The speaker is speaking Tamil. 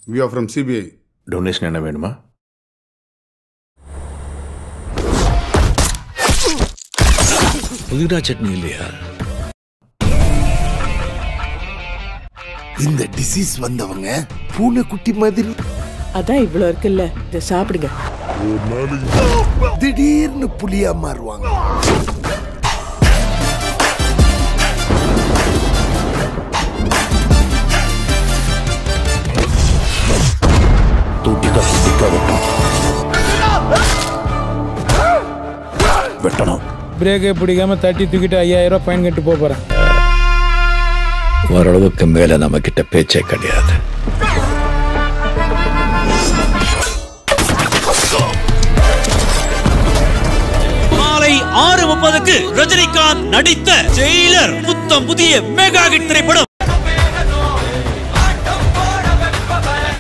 We are from CBI. Donation என்ன வேணுமா? புதினா சட்னி இல்லையா? இந்த டிசீஸ் வந்தவங்க பூனை குட்டி மாதிரி. அதான் இவ்வளவு இருக்குல்ல, இதை சாப்பிடுங்க. திடீர்னு புலியா மாறுவாங்க. தூட்டிட்டா சுத்திக்கா வெட்டணும். பிரேக்கை பிடிக்காம தட்டி தூக்கிட்டு 5000 ரூபாய் ஃபைன் கட்டு போறேன். ஓரளவுக்கு மேல நம்ம கிட்ட பேச்சே கிடையாது. மாலை 6:30க்கு ரஜினிகாந்த் நடித்த ஜெயிலர் புத்தம் புதிய மெகா ஹிட் திரைப்படம்